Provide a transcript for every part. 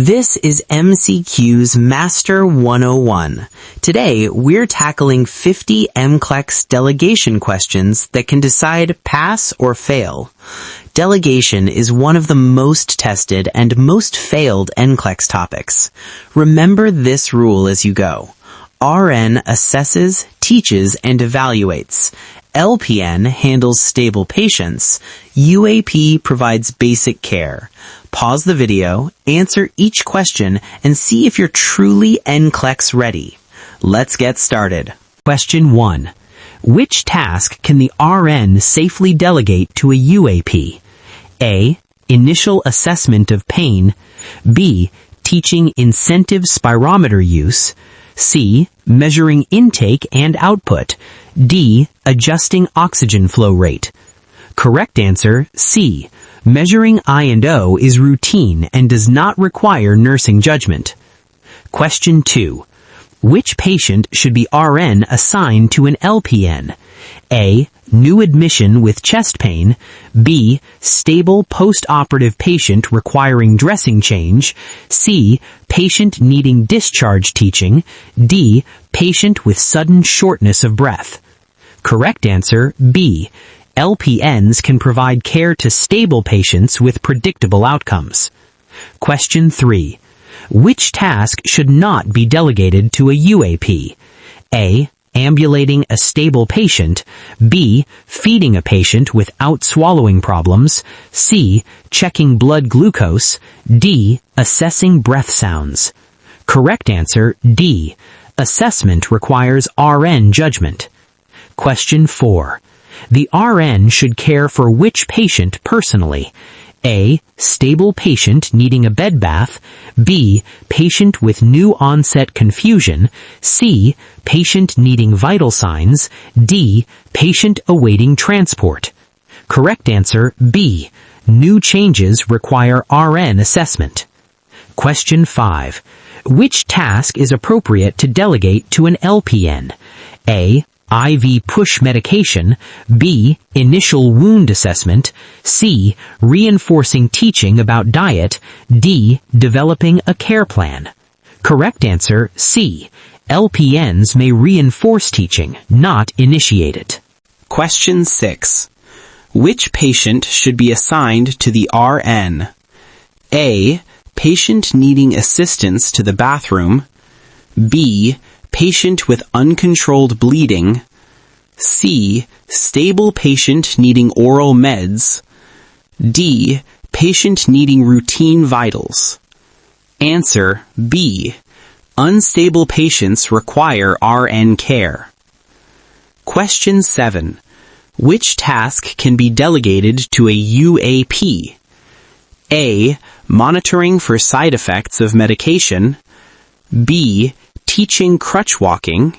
This is MCQs Master 101. Today, we're tackling 50 NCLEX delegation questions that can decide pass or fail. Delegation is one of the most tested and most failed NCLEX topics. Remember this rule as you go. RN assesses, teaches, and evaluates. LPN handles stable patients. UAP provides basic care. Pause the video, answer each question, and see if you're truly NCLEX ready. Let's get started. Question 1. Which task can the RN safely delegate to a UAP? A. Initial assessment of pain. B. Teaching incentive spirometer use. C. Measuring intake and output. D. Adjusting oxygen flow rate. Correct answer, C. Measuring I&O is routine and does not require nursing judgment. Question 2. Which patient should be RN assigned to an LPN? A. New admission with chest pain. B. Stable post-operative patient requiring dressing change. C. Patient needing discharge teaching. D. Patient with sudden shortness of breath. Correct answer, B. LPNs can provide care to stable patients with predictable outcomes. Question 3. Which task should not be delegated to a UAP? A. Ambulating a stable patient. B. Feeding a patient without swallowing problems. C. Checking blood glucose. D. Assessing breath sounds. Correct answer, D. Assessment requires RN judgment. Question 4. The RN should care for which patient personally? A. Stable patient needing a bed bath. B. Patient with new onset confusion. C. Patient needing vital signs. D. Patient awaiting transport. Correct answer, B. New changes require RN assessment. Question 5. Which task is appropriate to delegate to an LPN? A. IV push medication. B. Initial wound assessment. C. Reinforcing teaching about diet. D. Developing a care plan. Correct answer, C. LPNs may reinforce teaching, not initiate it. Question 6. Which patient should be assigned to the RN? A. Patient needing assistance to the bathroom. B. Patient with uncontrolled bleeding. C. Stable patient needing oral meds. D. Patient needing routine vitals. Answer, B. Unstable patients require RN care. Question 7. Which task can be delegated to a UAP? A. Monitoring for side effects of medication. B. Teaching crutch walking.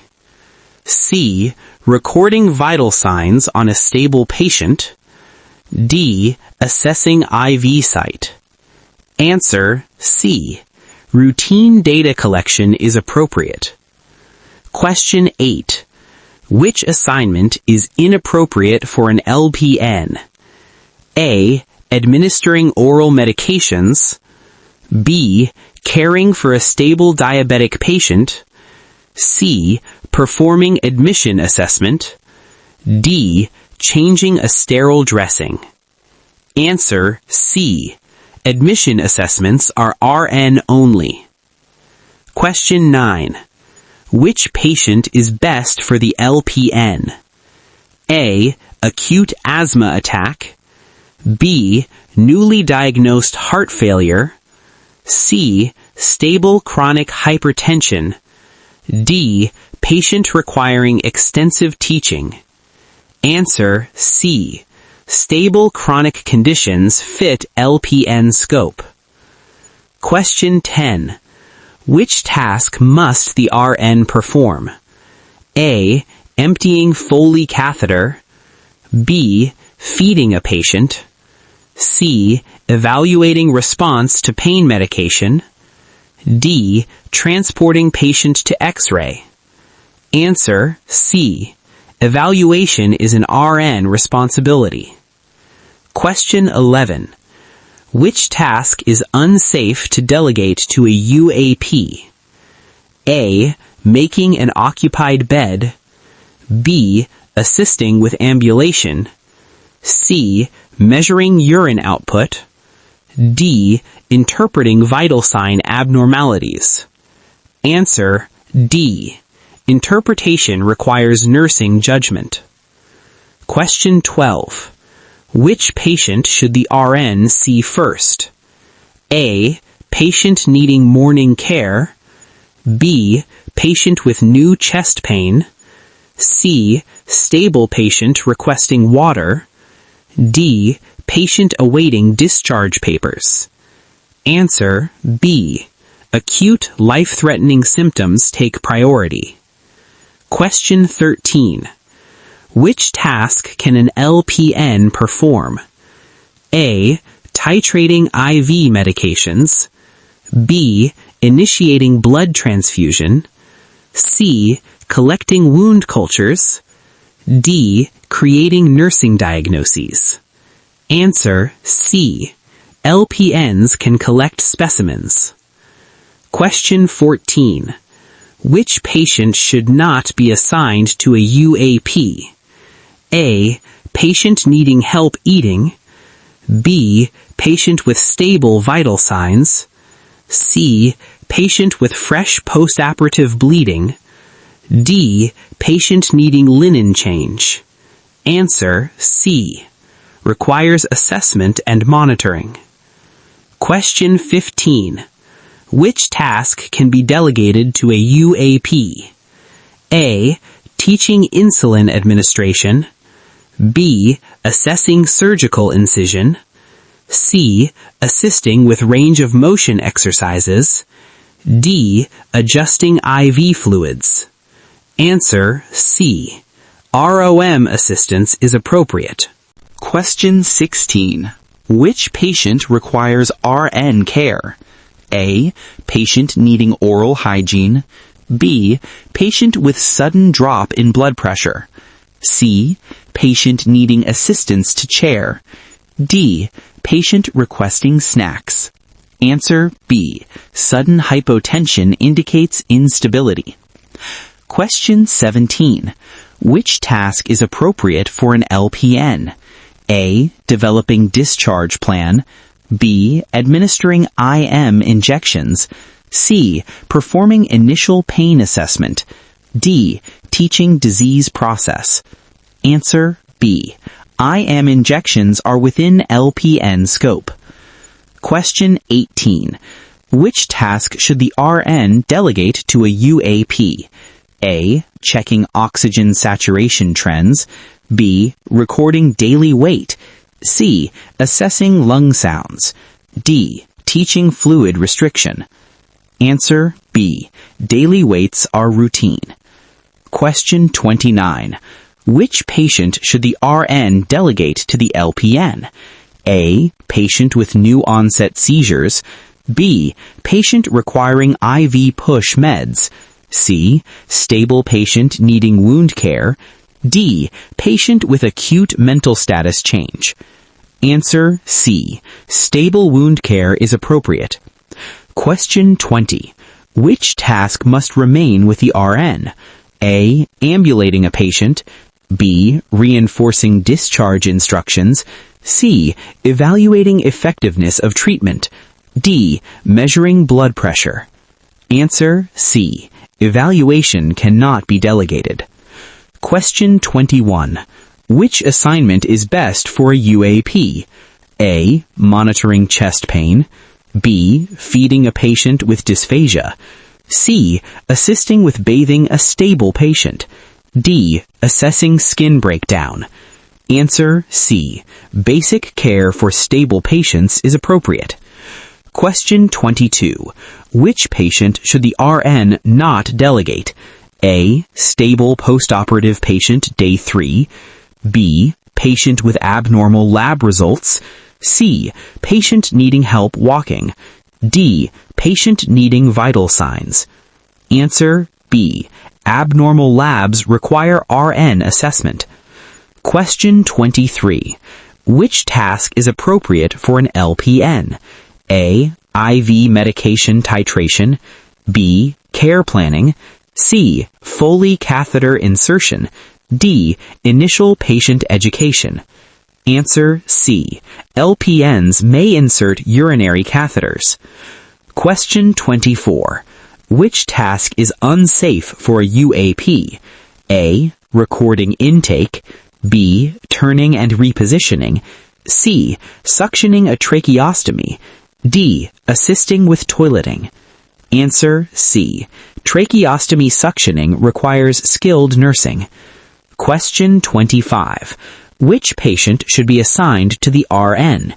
C. Recording vital signs on a stable patient. D. Assessing IV site. Answer, C. Routine data collection is appropriate. Question 8. Which assignment is inappropriate for an LPN? A. Administering oral medications. B. Caring for a stable diabetic patient. C. Performing admission assessment. D. Changing a sterile dressing. Answer, C. Admission assessments are RN only. Question 9. Which patient is best for the LPN? A. Acute asthma attack. B. Newly diagnosed heart failure. C. Stable chronic hypertension. D. Patient requiring extensive teaching. Answer, C. Stable chronic conditions fit LPN scope. Question 10. Which task must the RN perform? A. Emptying Foley catheter. B. Feeding a patient. C. Evaluating response to pain medication. D. Transporting patient to X-ray. Answer, C. Evaluation is an RN responsibility. Question 11. Which task is unsafe to delegate to a UAP? A. Making an occupied bed. B. Assisting with ambulation. C. Measuring urine output. D. Interpreting vital sign abnormalities. Answer: D. Interpretation requires nursing judgment. Question 12. Which patient should the RN see first? A. Patient needing morning care. B. Patient with new chest pain. C. Stable patient requesting water. D. Patient awaiting discharge papers. Answer: B. Acute, life-threatening symptoms take priority. Question 13. Which task can an LPN perform? A. Titrating IV medications. B. Initiating blood transfusion. C. Collecting wound cultures. D. Creating nursing diagnoses. Answer: C. LPNs can collect specimens. Question 14. Which patient should not be assigned to a UAP? A. Patient needing help eating. B. Patient with stable vital signs. C. Patient with fresh postoperative bleeding. D. Patient needing linen change. Answer: C. Requires assessment and monitoring. Question 15. Which task can be delegated to a UAP? A. Teaching insulin administration. B. Assessing surgical incision. C. Assisting with range of motion exercises. D. Adjusting IV fluids. Answer: C. ROM assistance is appropriate. Question 16. Which patient requires RN care? A. Patient needing oral hygiene. B. Patient with sudden drop in blood pressure. C. Patient needing assistance to chair. D. Patient requesting snacks. Answer: B. Sudden hypotension indicates instability. Question 17. Which task is appropriate for an LPN? A. Developing discharge plan. B. Administering IM injections. C. Performing initial pain assessment. D. Teaching disease process. Answer: B. IM injections are within LPN scope. Question 18. Which task should the RN delegate to a UAP? A. Checking oxygen saturation trends. B. Recording daily weight. C. Assessing lung sounds. D. Teaching fluid restriction. Answer: B. Daily weights are routine. Question 29. Which patient should the RN delegate to the LPN? A. Patient with new onset seizures. B. Patient requiring IV push meds. C. Stable patient needing wound care. D. Patient with acute mental status change. Answer: C. Stable wound care is appropriate. Question 20. Which task must remain with the RN? A. Ambulating a patient. B. Reinforcing discharge instructions. C. Evaluating effectiveness of treatment. D. Measuring blood pressure. Answer: C. Evaluation cannot be delegated. Question 21. Which assignment is best for a UAP? A. Monitoring chest pain. B. Feeding a patient with dysphagia. C. Assisting with bathing a stable patient. D. Assessing skin breakdown. Answer: C. Basic care for stable patients is appropriate. Question 22. Which patient should the RN not delegate? A. Stable postoperative patient day 3. B. Patient with abnormal lab results. C. Patient needing help walking. D. Patient needing vital signs. Answer: B. Abnormal labs require RN assessment. Question 23. Which task is appropriate for an LPN? A. IV medication titration. B. Care planning. C. Foley catheter insertion. D. Initial patient education. Answer C. LPNs may insert urinary catheters. Question 24. Which task is unsafe for a UAP? A. Recording intake. B. Turning and repositioning. C. Suctioning a tracheostomy. D. Assisting with toileting. Answer C. Tracheostomy suctioning requires skilled nursing. Question 25. Which patient should be assigned to the RN?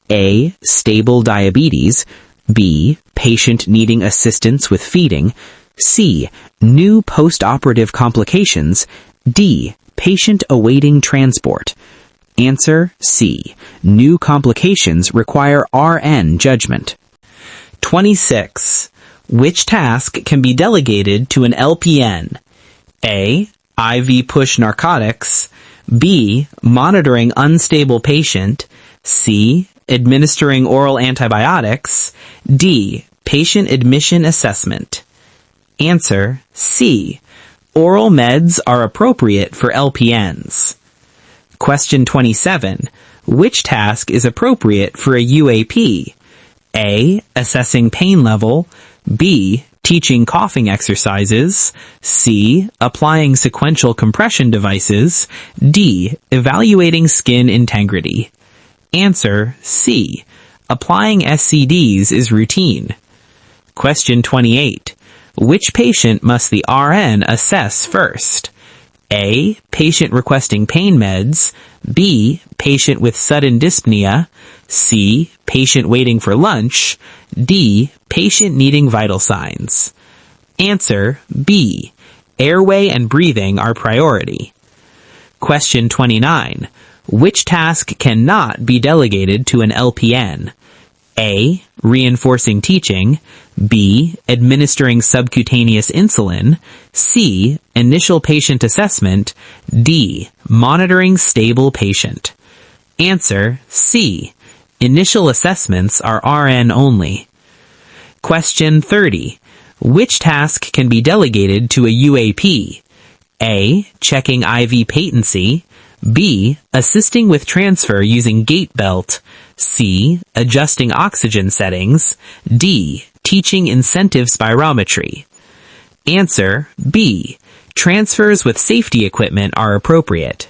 A. Stable diabetes. B. Patient needing assistance with feeding. C. New post-operative complications. D. Patient awaiting transport. Answer C. New complications require RN judgment. 26. Which task can be delegated to an LPN? A. IV push narcotics. B. Monitoring unstable patient. C. Administering oral antibiotics. D. Patient admission assessment. Answer C. Oral meds are appropriate for LPNs. Question 27. Which task is appropriate for a UAP? A. Assessing pain level. B. Teaching coughing exercises. C. Applying sequential compression devices. D. Evaluating skin integrity. Answer C. Applying SCDs is routine. Question 28. Which patient must the RN assess first? A. Patient requesting pain meds. B. Patient with sudden dyspnea. C. Patient waiting for lunch. D. Patient needing vital signs. Answer B. Airway and breathing are priority. Question 29. Which task cannot be delegated to an LPN? A. Reinforcing teaching. B. Administering subcutaneous insulin. C. Initial patient assessment. D. Monitoring stable patient. Answer C. Initial assessments are RN only. Question 30. Which task can be delegated to a UAP? A. Checking IV patency. B. Assisting with transfer using gait belt. C. Adjusting oxygen settings. D. Teaching incentive spirometry. Answer B. Transfers with safety equipment are appropriate.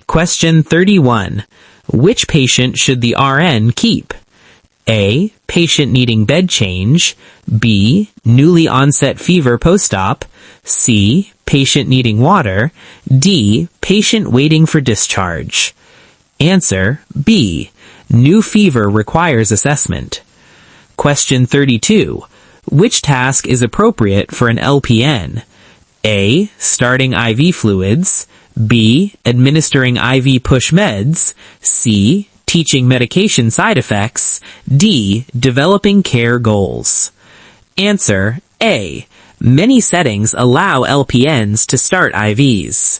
Question 31. Which patient should the RN keep? A. Patient needing bed change. B. Newly onset fever post-op. C. Patient needing water. D. Patient waiting for discharge. Answer B. New fever requires assessment. Question 32. Which task is appropriate for an LPN? A. Starting IV fluids. B. Administering IV push meds. C. Teaching medication side effects. D. Developing care goals. Answer A. Many settings allow LPNs to start IVs.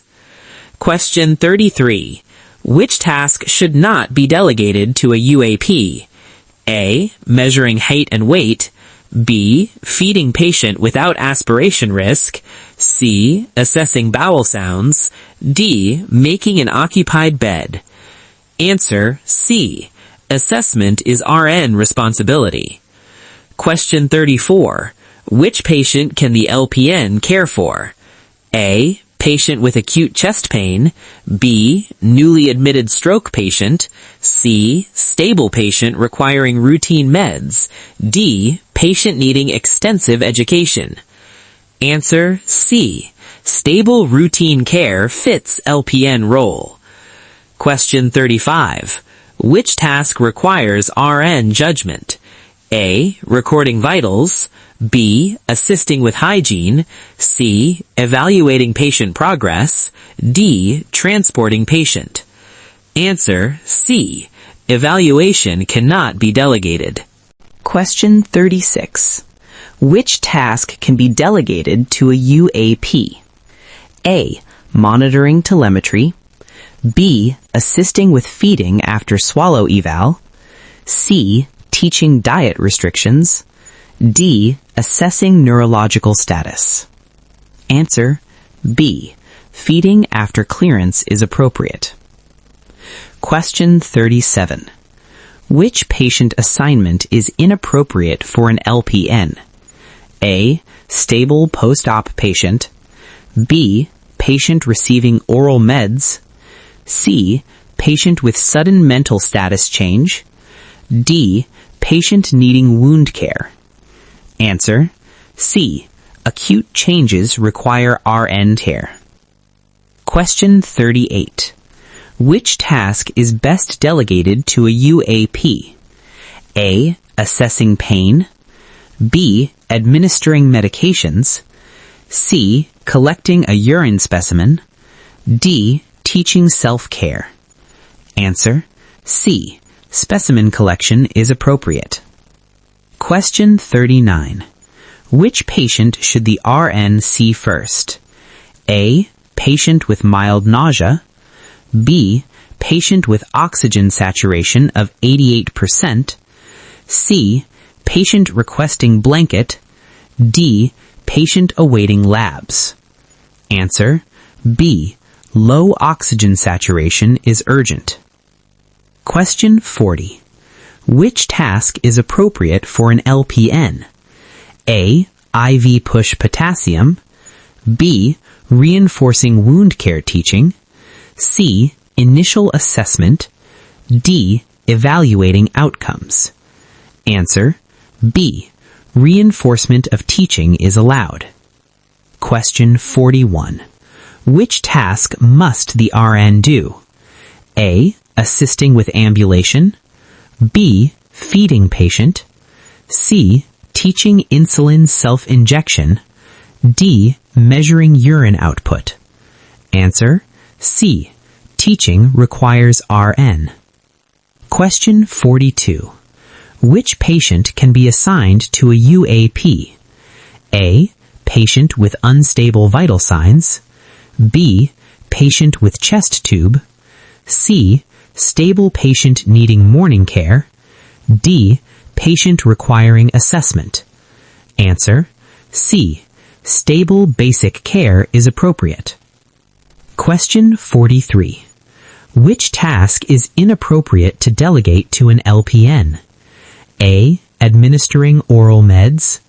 Question 33. Which task should not be delegated to a UAP? A. Measuring height and weight. B. Feeding patient without aspiration risk. C. Assessing bowel sounds. D. Making an occupied bed. Answer C. Assessment is RN responsibility. Question 34. Which patient can the LPN care for? A. Patient with acute chest pain. B. Newly admitted stroke patient. C. Stable patient requiring routine meds. D. Patient needing extensive education. Answer C. Stable routine care fits LPN role. Question 35. Which task requires RN judgment? A. Recording vitals. B. Assisting with hygiene. C. Evaluating patient progress. D. Transporting patient. Answer C. Evaluation cannot be delegated. Question 36. Which task can be delegated to a UAP? A. Monitoring telemetry. B. Assisting with feeding after swallow eval. C. Teaching diet restrictions. D. Assessing neurological status. Answer B. Feeding after clearance is appropriate. Question 37. Which patient assignment is inappropriate for an LPN? A. Stable post-op patient. B. Patient receiving oral meds. C. Patient with sudden mental status change. D. Patient needing wound care. Answer C. Acute changes require RN care. Question 38. Which task is best delegated to a UAP? A. Assessing pain. B. Administering medications. C. Collecting a urine specimen. D. Teaching self-care. Answer C. Specimen collection is appropriate. Question 39. Which patient should the RN see first? A. Patient with mild nausea. B. Patient with oxygen saturation of 88%. C. Patient requesting blanket. D. Patient awaiting labs. Answer B. Low oxygen saturation is urgent. Question 40. Which task is appropriate for an LPN? A. IV push potassium. B. Reinforcing wound care teaching. C. Initial assessment. D. Evaluating outcomes. Answer B. Reinforcement of teaching is allowed. Question 41. Which task must the RN do? A. Assisting with ambulation. B. Feeding patient. C. Teaching insulin self-injection. D. Measuring urine output. Answer C. Teaching requires RN. Question 42. Which patient can be assigned to a UAP? A. Patient with unstable vital signs. B. Patient with chest tube. C. Stable patient needing morning care. D. Patient requiring assessment. Answer C. Stable basic care is appropriate. Question 43. Which task is inappropriate to delegate to an LPN? A. Administering oral meds.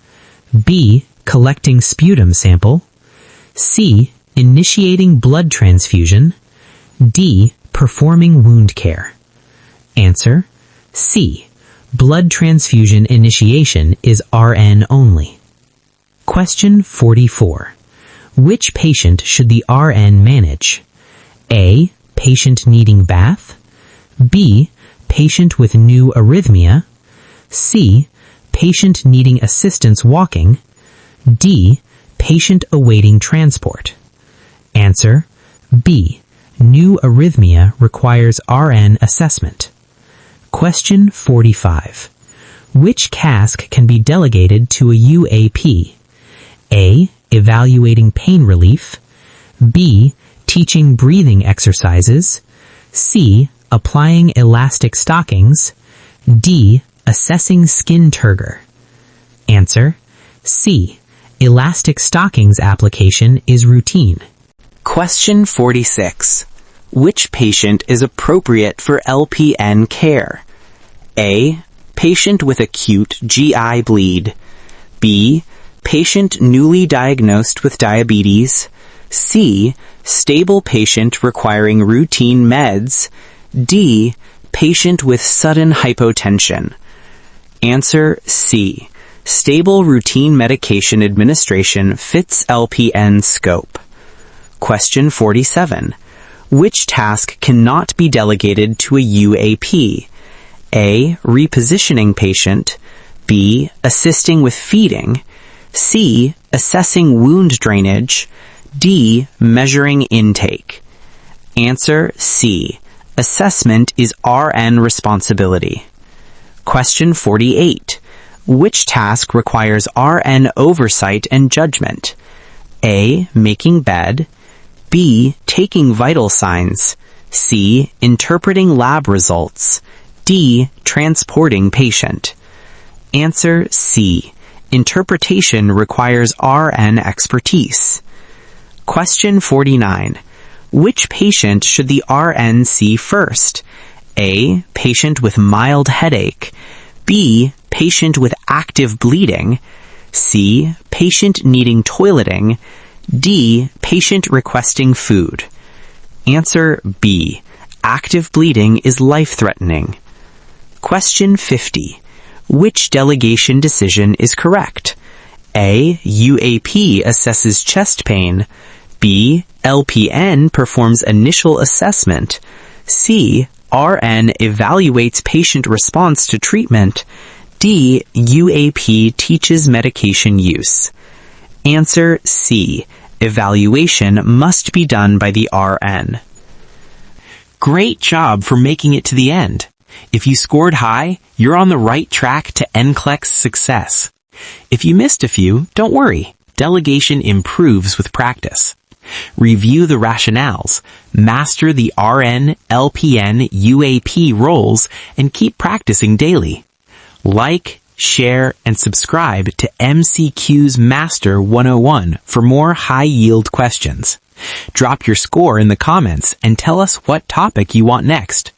B. Collecting sputum sample. C. Initiating blood transfusion. D. Performing wound care. Answer C. Blood transfusion initiation is RN only. Question 44. Which patient should the RN manage? A. Patient needing bath. B. Patient with new arrhythmia. C. Patient needing assistance walking. D. Patient awaiting transport. Answer B. New arrhythmia requires RN assessment. Question 45. Which task can be delegated to a UAP? A. Evaluating pain relief. B. Teaching breathing exercises. C. Applying elastic stockings. D. Assessing skin turgor. Answer C. Elastic stockings application is routine. Question 46. Which patient is appropriate for LPN care? A. Patient with acute GI bleed. B. Patient newly diagnosed with diabetes. C. Stable patient requiring routine meds. D. Patient with sudden hypotension. Answer C. Stable routine medication administration fits LPN scope. Question 47. Which task cannot be delegated to a UAP? A. Repositioning patient. B. Assisting with feeding. C. Assessing wound drainage. D. Measuring intake. Answer C. Assessment is RN responsibility. Question 48. Which task requires RN oversight and judgment? A. Making bed. B. Taking vital signs. C. Interpreting lab results. D. Transporting patient. Answer C. Interpretation requires RN expertise. Question 49. Which patient should the RN see first? A. Patient with mild headache. B. Patient with active bleeding. C. Patient needing toileting. D. Patient requesting food. Answer B. Active bleeding is life-threatening. Question 50. Which delegation decision is correct? A. UAP assesses chest pain. B. LPN performs initial assessment. C. RN evaluates patient response to treatment. D. UAP teaches medication use. Answer C. Evaluation must be done by the RN. Great job for making it to the end. If you scored high, you're on the right track to NCLEX success. If you missed a few, don't worry. Delegation improves with practice. Review the rationales, master the RN, LPN, UAP roles, and keep practicing daily. Like, share, and subscribe to MCQs Master 101 for more high-yield questions. Drop your score in the comments and tell us what topic you want next.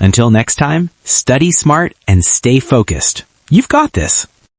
Until next time, study smart and stay focused. You've got this.